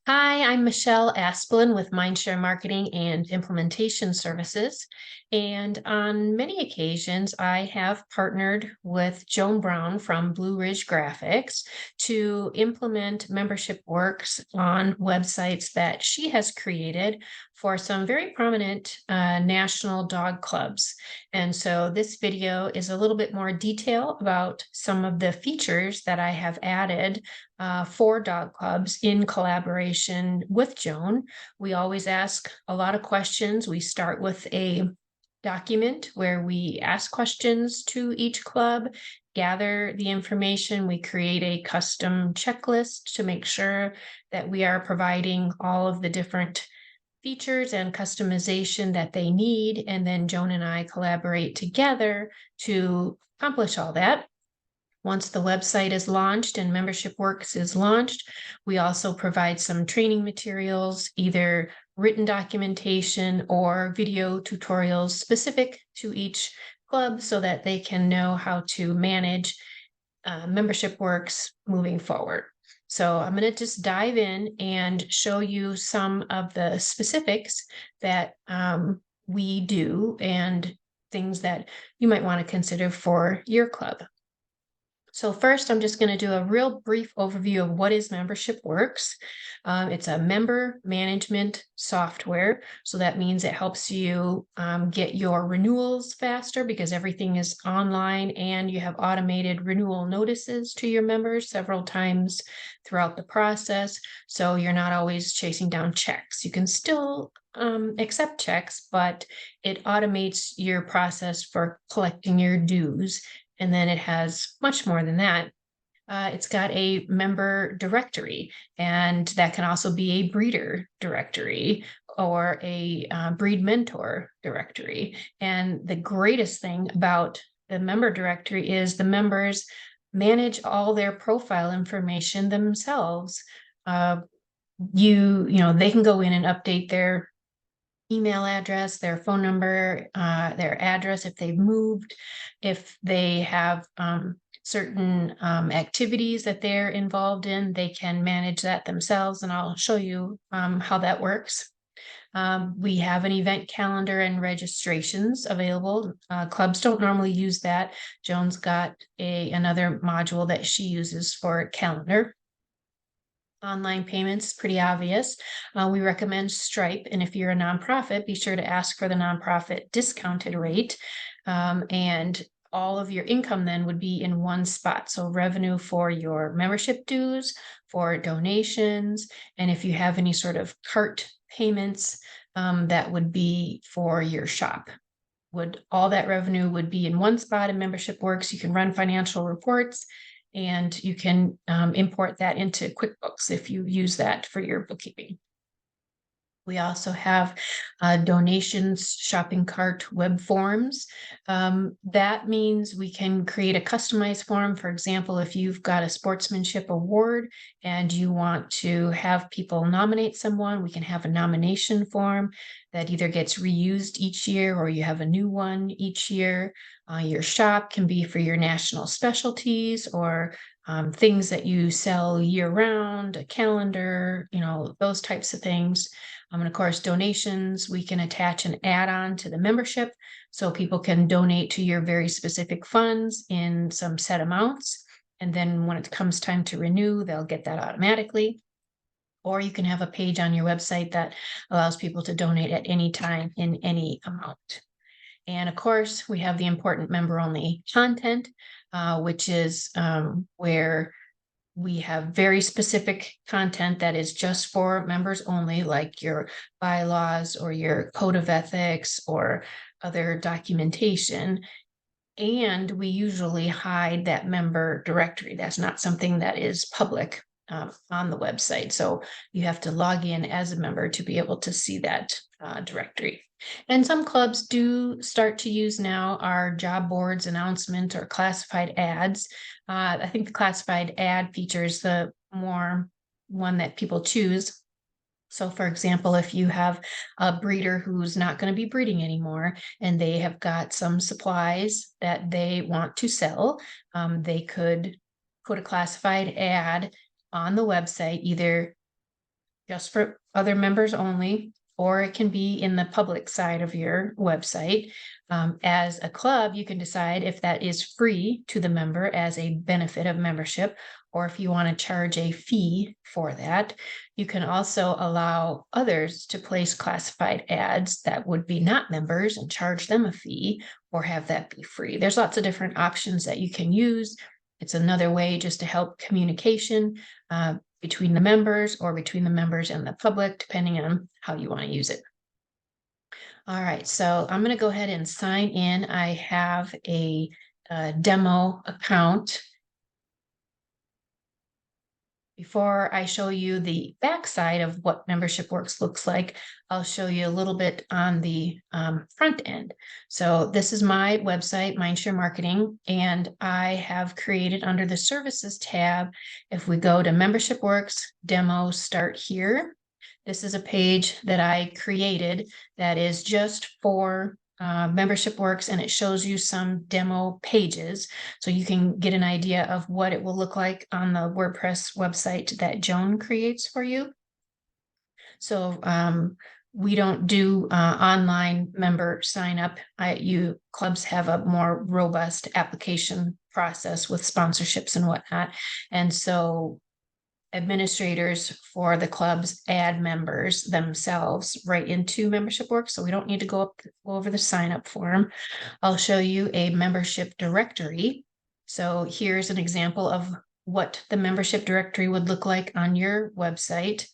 Hi, I'm Michelle Aspelin with Mindshare Marketing and Implementation Services. And on many occasions, I have partnered with Joan Brown from Blue Ridge Graphics to implement membership works on websites that she has created for some very prominent national dog clubs. And so this video is a little bit more detail about some of the features that I have added for dog clubs in collaboration with Joan. We always ask a lot of questions. We start with a document where we ask questions to each club, gather the information. We create a custom checklist to make sure that we are providing all of the different features and customization that they need. And then Joan and I collaborate together to accomplish all that. Once the website is launched and Membership Works is launched, we also provide some training materials, either written documentation or video tutorials specific to each club so that they can know how to manage Membership Works moving forward. So I'm going to just dive in and show you some of the specifics that we do and things that you might want to consider for your club. So first, I'm just going to do a real brief overview of what is Membership Works. It's a member management software. So that means it helps you get your renewals faster because everything is online and you have automated renewal notices to your members several times throughout the process. So you're not always chasing down checks. You can still accept checks, but it automates your process for collecting your dues. And then it has much more than that. It's got a member directory, and that can also be a breeder directory or a breed mentor directory. And the greatest thing about the member directory is the members manage all their profile information themselves. They can go in and update their email address, their phone number, their address if they've moved, if they have certain activities that they're involved in, they can manage that themselves. And I'll show you how that works. We have an event calendar and registrations available. Clubs don't normally use that. Joan's got another module that she uses for calendar. Online payments, pretty obvious. We recommend Stripe. And if you're a nonprofit, be sure to ask for the nonprofit discounted rate. And all of your income then would be in one spot. So revenue for your membership dues, for donations, and if you have any sort of cart payments, that would be for your shop. All that revenue would be in one spot in Membership Works. You can run financial reports and you can import that into QuickBooks if you use that for your bookkeeping. We also have donations, shopping cart, web forms. That means we can create a customized form. For example, if you've got a sportsmanship award and you want to have people nominate someone, we can have a nomination form that either gets reused each year or you have a new one each year. Your shop can be for your national specialties or things that you sell year round, a calendar, those types of things. And of course, donations, we can attach an add-on to the membership so people can donate to your very specific funds in some set amounts. And then when it comes time to renew, they'll get that automatically. Or you can have a page on your website that allows people to donate at any time in any amount. And of course, we have the important member-only content, which is where we have very specific content that is just for members only, like your bylaws or your code of ethics or other documentation. And we usually hide that member directory. That's not something that is public on the website. So you have to log in as a member to be able to see that directory. And some clubs do start to use now our job boards announcement or classified ads. I think the classified ad feature is the more one that people choose. So for example, if you have a breeder who's not going to be breeding anymore and they have got some supplies that they want to sell, they could put a classified ad on the website, either just for other members only, or it can be in the public side of your website. As a club, you can decide if that is free to the member as a benefit of membership, or if you want to charge a fee for that. You can also allow others to place classified ads that would be not members and charge them a fee, or have that be free. There's lots of different options that you can use. It's another way just to help communication between the members or between the members and the public, depending on how you want to use it. All right, so I'm going to go ahead and sign in. I have a demo account. Before I show you the backside of what Membership Works looks like, I'll show you a little bit on the front end. So this is my website, Mindshare Marketing, and I have created under the Services tab, if we go to Membership Works, Demo, Start Here, this is a page that I created that is just for Membership Works, and it shows you some demo pages so you can get an idea of what it will look like on the WordPress website that Joan creates for you. So we don't do online member sign up. Clubs have a more robust application process with sponsorships and whatnot, and so administrators for the clubs add members themselves right into Membership Works, so we don't need to go over the sign up form. I'll show you a membership directory. So here's an example of what the membership directory would look like on your website,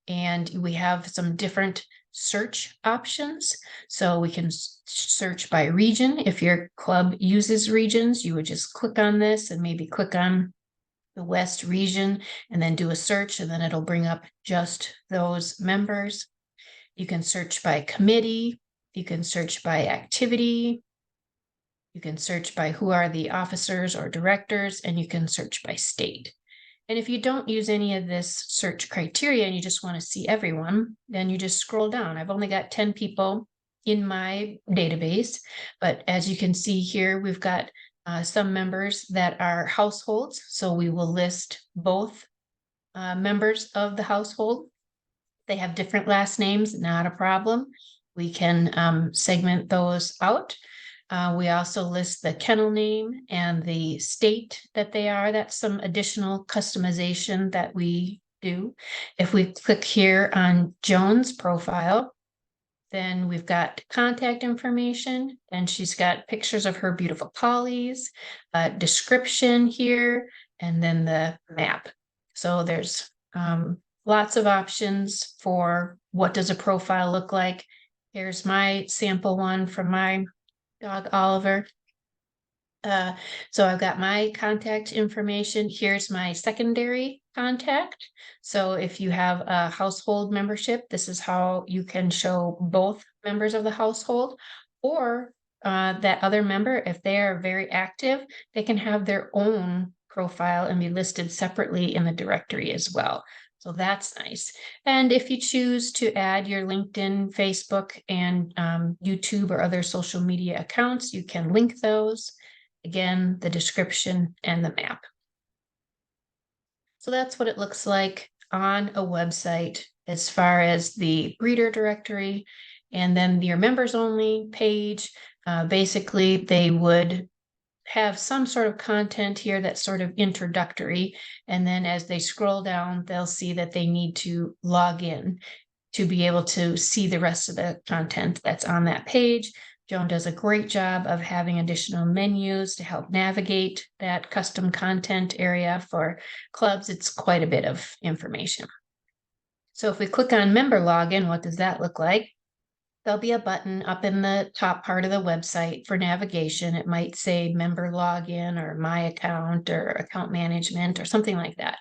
and we have some different search options. So we can search by region. If your club uses regions, you would just click on this and maybe click on the West region and then do a search, and then it'll bring up just those members. You can search by committee, you can search by activity, you can search by who are the officers or directors, and you can search by state. And if you don't use any of this search criteria and you just want to see everyone, then you just scroll down. I've only got 10 people in my database, but as you can see here, we've got some members that are households, so we will list both members of the household. They have different last names, not a problem. We can segment those out. We also list the kennel name and the state that they are. That's some additional customization that we do. If we click here on Joan's profile, then we've got contact information, and she's got pictures of her beautiful collies, description here, and then the map. So there's lots of options for what does a profile look like. Here's my sample one from my dog Oliver. So I've got my contact information. Here's my secondary contact. So if you have a household membership, this is how you can show both members of the household, or that other member, if they are very active, they can have their own profile and be listed separately in the directory as well. So that's nice. And if you choose to add your LinkedIn, Facebook, and YouTube or other social media accounts, you can link those. Again, the description and the map. So that's what it looks like on a website as far as the breeder directory. And then your members only page, basically they would have some sort of content here that's sort of introductory. And then as they scroll down, they'll see that they need to log in to be able to see the rest of the content that's on that page. Joan does a great job of having additional menus to help navigate that custom content area for clubs. It's quite a bit of information. So if we click on member login, what does that look like? There'll be a button up in the top part of the website for navigation. It might say member login or my account or account management or something like that.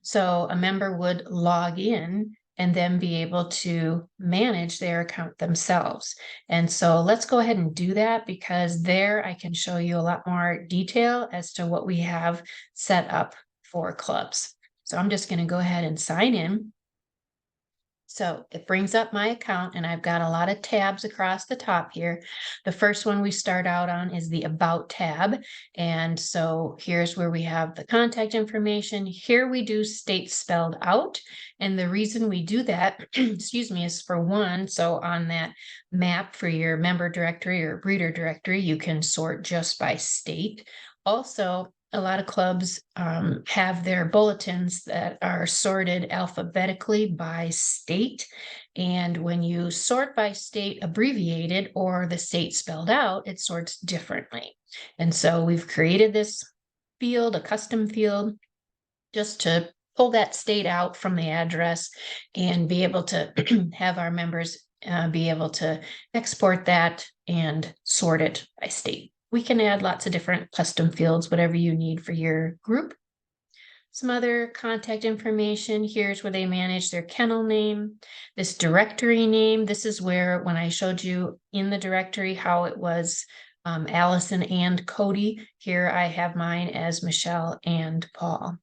So a member would log in and then be able to manage their account themselves. And so let's go ahead and do that, because there I can show you a lot more detail as to what we have set up for clubs. So I'm just going to go ahead and sign in. So it brings up my account and I've got a lot of tabs across the top here. The first one we start out on is the About tab. And so here's where we have the contact information. Here we do state spelled out. And the reason we do that, excuse me, is for one, so on that map for your member directory or breeder directory, you can sort just by state. Also, a lot of clubs have their bulletins that are sorted alphabetically by state. And when you sort by state abbreviated or the state spelled out, it sorts differently. And so we've created this field, a custom field, just to pull that state out from the address and be able to have our members be able to export that and sort it by state. We can add lots of different custom fields, whatever you need for your group. Some other contact information. Here's where they manage their kennel name, this directory name. This is where, when I showed you in the directory how it was Allison and Cody, here I have mine as Michelle and Paul.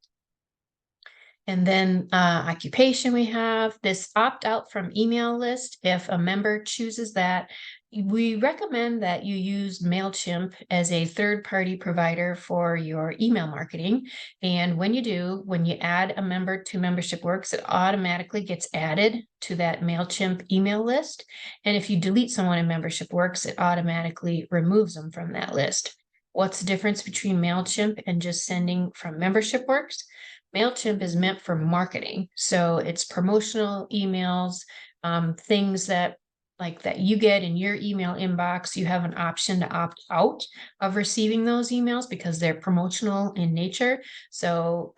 And then occupation, we have this opt out from email list. If a member chooses that, we recommend that you use MailChimp as a third-party provider for your email marketing. And when you do, when you add a member to Membership Works, it automatically gets added to that MailChimp email list. And if you delete someone in Membership Works, it automatically removes them from that list. What's the difference between MailChimp and just sending from Membership Works? MailChimp is meant for marketing. So it's promotional emails, things that you get in your email inbox. You have an option to opt out of receiving those emails because they're promotional in nature. So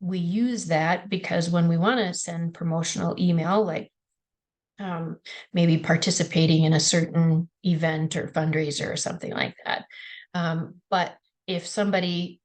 we use that because when we want to send promotional email, like maybe participating in a certain event or fundraiser or something like that. But if somebody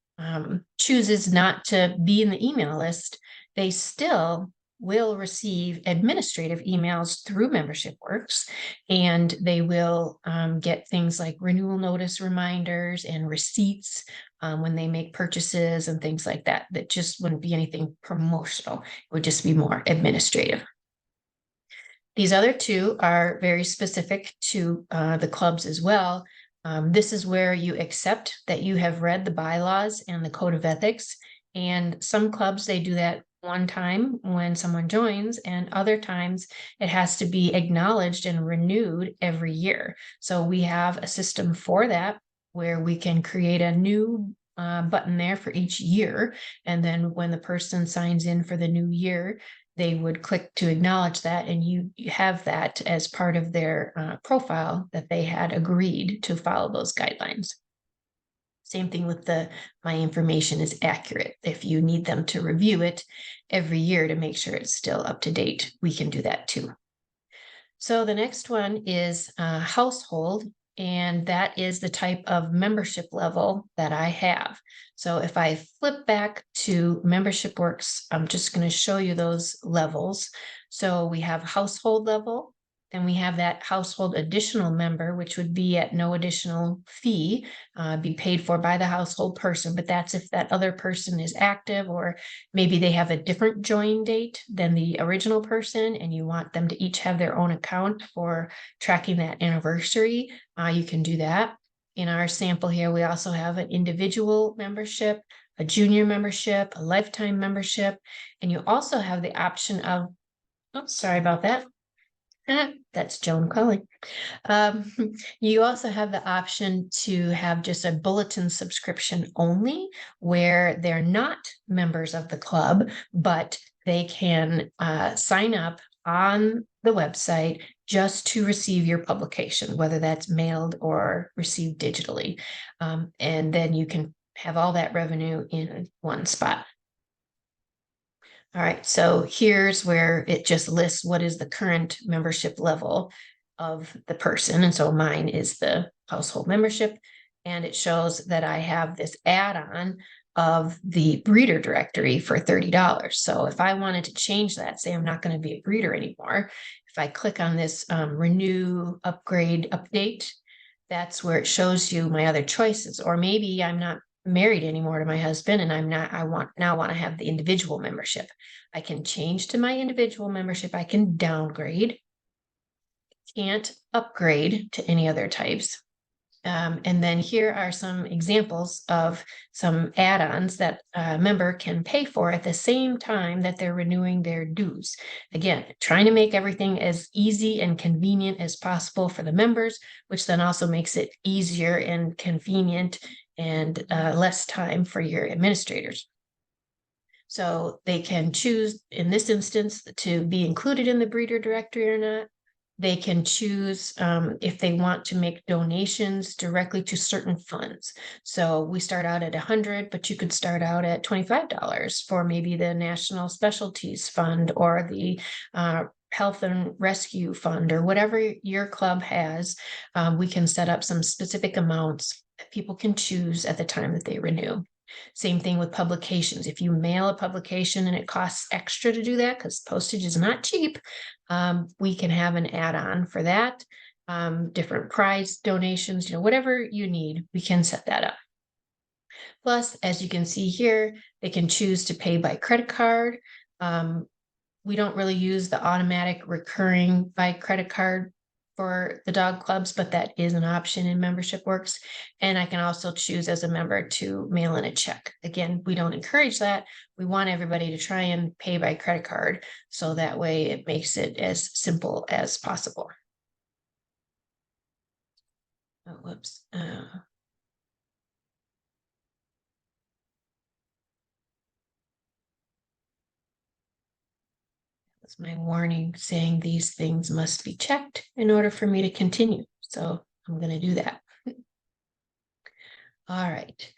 chooses not to be in the email list, they still will receive administrative emails through Membership Works, and they will get things like renewal notice reminders and receipts when they make purchases and things like that. That just wouldn't be anything promotional. It would just be more administrative. These other two are very specific to the clubs as well. This is where you accept that you have read the bylaws and the code of ethics. And some clubs, they do that one time when someone joins, and other times it has to be acknowledged and renewed every year. So we have a system for that where we can create a new button there for each year. And then when the person signs in for the new year, they would click to acknowledge that, and you have that as part of their profile that they had agreed to follow those guidelines. Same thing with my information is accurate. If you need them to review it every year to make sure it's still up to date, we can do that too. So the next one is household, and that is the type of membership level that I have. So if I flip back to Membership Works, I'm just going to show you those levels. So we have household level, then we have that household additional member, which would be at no additional fee, be paid for by the household person. But that's if that other person is active, or maybe they have a different join date than the original person, and you want them to each have their own account for tracking that anniversary. You can do that. In our sample here, we also have an individual membership, a junior membership, a lifetime membership, and you also have the option of, oh, sorry about that. That's Joan calling. You also have the option to have just a bulletin subscription only, where they're not members of the club, but they can sign up on the website just to receive your publication, whether that's mailed or received digitally. And then you can have all that revenue in one spot. All right, so here's where it just lists what is the current membership level of the person. And so mine is the household membership, and it shows that I have this add-on of the breeder directory for $30. So if I wanted to change that, say I'm not going to be a breeder anymore, if I click on this renew, upgrade, update, that's where it shows you my other choices. Or maybe I'm not married anymore to my husband and I want to have the individual membership. I can change to my individual membership. I can downgrade, can't upgrade to any other types. And then here are some examples of some add-ons that a member can pay for at the same time that they're renewing their dues. Again, trying to make everything as easy and convenient as possible for the members, which then also makes it easier and convenient and less time for your administrators. So they can choose, in this instance, to be included in the breeder directory or not. They can choose if they want to make donations directly to certain funds. So we start out at 100, but you could start out at $25 for maybe the National Specialties Fund or the Health and Rescue Fund or whatever your club has. We can set up some specific amounts that people can choose at the time that they renew. Same thing with publications. If you mail a publication and it costs extra to do that because postage is not cheap, we can have an add-on for that. Different prize donations, whatever you need, we can set that up. Plus, as you can see here, they can choose to pay by credit card. We don't really use the automatic recurring by credit card for the dog clubs, but that is an option in Membership Works. And I can also choose as a member to mail in a check. Again, we don't encourage that. We want everybody to try and pay by credit card, so that way it makes it as simple as possible. Oh, whoops. That's my warning saying these things must be checked in order for me to continue. So I'm going to do that. All right.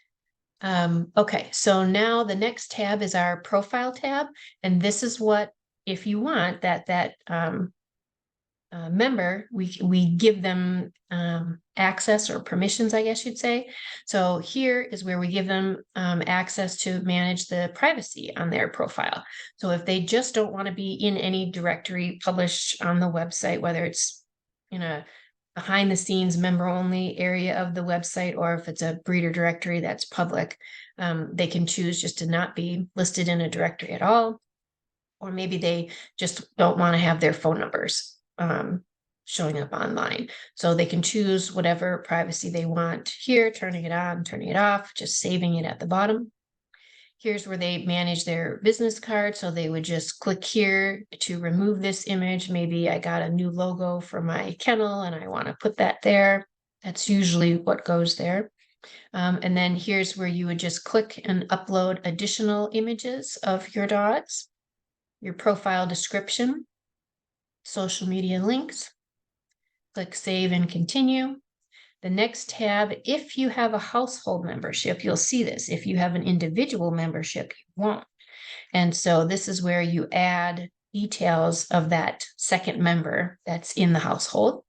Okay, so now the next tab is our profile tab. And this is what, if you want that member, we give them access or permissions, I guess you'd say. So here is where we give them access to manage the privacy on their profile. So if they just don't want to be in any directory published on the website, whether it's in a behind the scenes member only area of the website, or if it's a breeder directory that's public, they can choose just to not be listed in a directory at all. Or maybe they just don't want to have their phone numbers showing up online. So they can choose whatever privacy they want here, turning it on, turning it off, just saving it at the bottom. Here's where they manage their business card. So they would just click here to remove this image. Maybe I got a new logo for my kennel and I want to put that there. That's usually what goes there. And then here's where you would just click and upload additional images of your dogs, your profile description, social media links. Click save and continue. The next tab, if you have a household membership, you'll see this. If you have an individual membership, you won't. And so this is where you add details of that second member that's in the household.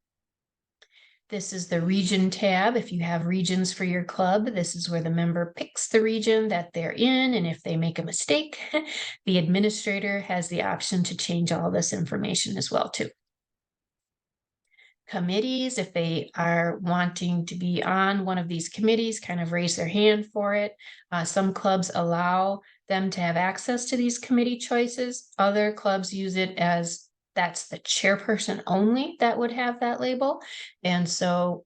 This is the region tab. If you have regions for your club, this is where the member picks the region that they're in. And if they make a mistake, the administrator has the option to change all this information as well too. Committees, if they are wanting to be on one of these committees, kind of raise their hand for it. Some clubs allow them to have access to these committee choices. Other clubs use it as that's the chairperson only that would have that label. And so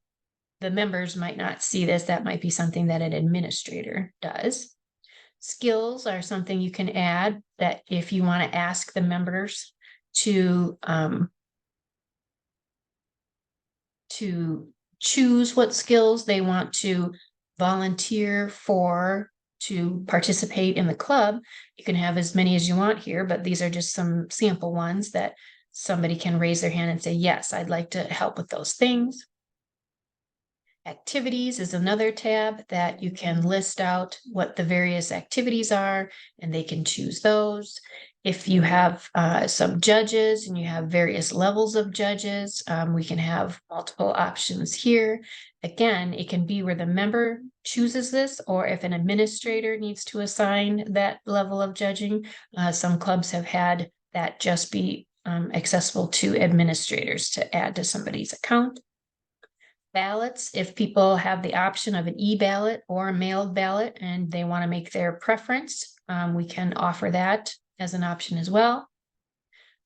the members might not see this. That might be something that an administrator does. Skills are something you can add that if you want to ask the members to choose what skills they want to volunteer for to participate in the club. You can have as many as you want here, but these are just some sample ones that somebody can raise their hand and say, yes, I'd like to help with those things. Activities is another tab that you can list out what the various activities are, and they can choose those. If you have some judges and you have various levels of judges, we can have multiple options here. Again, it can be where the member chooses this, or if an administrator needs to assign that level of judging. Some clubs have had that just be accessible to administrators to add to somebody's account. ballots, if people have the option of an e-ballot or a mailed ballot and they want to make their preference, we can offer that as an option as well.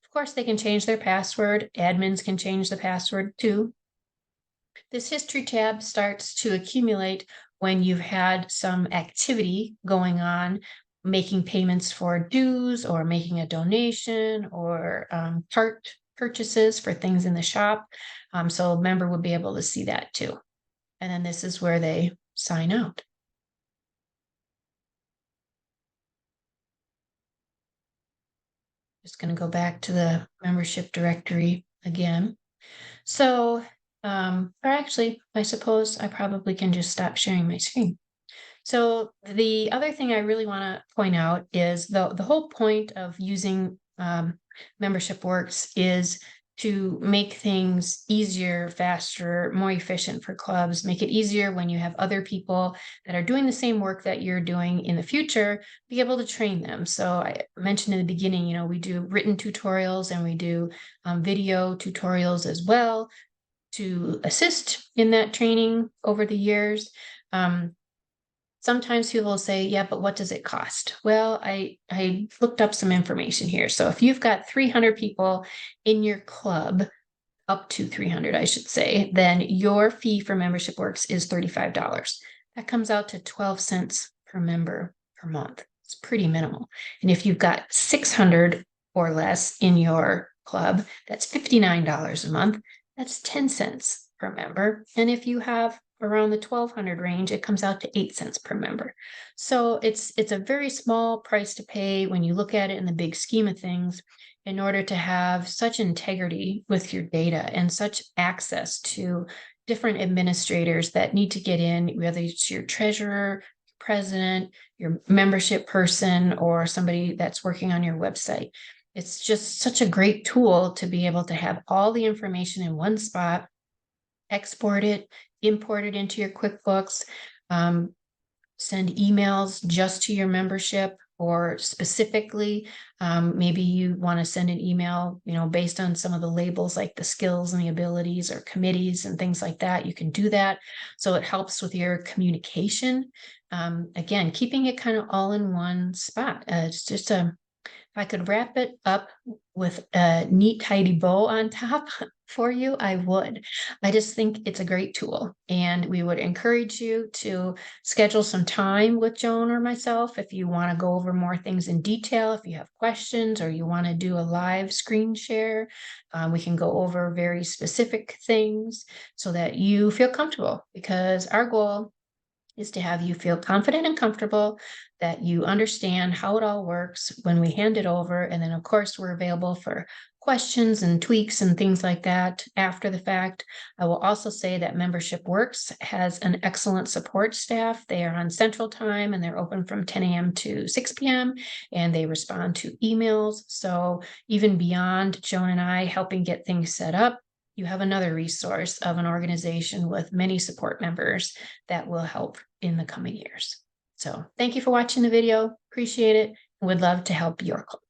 Of course, they can change their password. Admins can change the password too. This history tab starts to accumulate when you've had some activity going on, making payments for dues or making a donation or cart purchases for things in the shop. So a member would be able to see that too. And then this is where they sign out. Just going to go back to the membership directory again. So, or actually, I suppose I probably can just stop sharing my screen. So the other thing I really want to point out is the whole point of using Membership Works is to make things easier, faster, more efficient for clubs, make it easier when you have other people that are doing the same work that you're doing in the future, be able to train them. So I mentioned in the beginning, we do written tutorials and we do video tutorials as well to assist in that training over the years. Sometimes people will say, yeah, but what does it cost? Well, I looked up some information here. So if you've got 300 people in your club, up to 300, I should say, then your fee for Membership Works is $35. That comes out to 12 cents per member per month. It's pretty minimal. And if you've got 600 or less in your club, that's $59 a month. That's 10 cents per member. And if you have around the 1200 range, it comes out to 8 cents per member. So it's a very small price to pay when you look at it in the big scheme of things, in order to have such integrity with your data and such access to different administrators that need to get in, whether it's your treasurer, president, your membership person, or somebody that's working on your website. It's just such a great tool to be able to have all the information in one spot, export it, import it into your QuickBooks, send emails just to your membership, or specifically, maybe you want to send an email, based on some of the labels like the skills and the abilities or committees and things like that. You can do that. So it helps with your communication. Again, keeping it kind of all in one spot. It's just if I could wrap it up with a neat, tidy bow on top for you, I would. I just think it's a great tool, and we would encourage you to schedule some time with Joan or myself if you want to go over more things in detail. If you have questions or you want to do a live screen share, we can go over very specific things so that you feel comfortable, because our goal is to have you feel confident and comfortable, that you understand how it all works when we hand it over. And then, of course, we're available for questions and tweaks and things like that after the fact. I will also say that Membership Works has an excellent support staff. They are on Central Time and they're open from 10 a.m. to 6 p.m. and they respond to emails. So even beyond Joan and I helping get things set up, you have another resource of an organization with many support members that will help in the coming years. So thank you for watching the video. Appreciate it. Would love to help your club.